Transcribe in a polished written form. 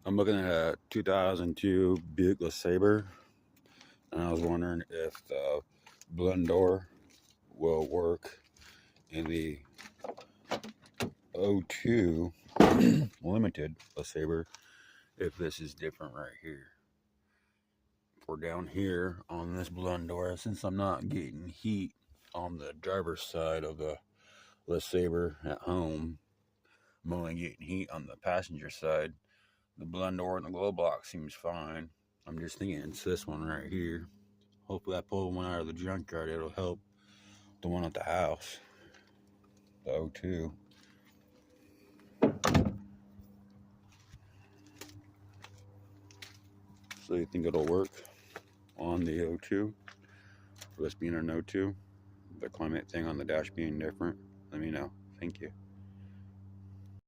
I'm looking at a 2002 Buick LeSabre, and I was wondering if the blend door will work in the 02 Limited LeSabre if this is different right here. For down here on this blend door, since I'm not getting heat on the driver's side of the LeSabre at home, I'm only getting heat on the passenger side. The blend door and the glow box seems fine. I'm just thinking it's this one right here. Hopefully I pull one out of the junkyard. It'll help the one at the house. The 02. So you think it'll work on the 02? For this being an 02? The climate thing on the dash being different? Let me know. Thank you.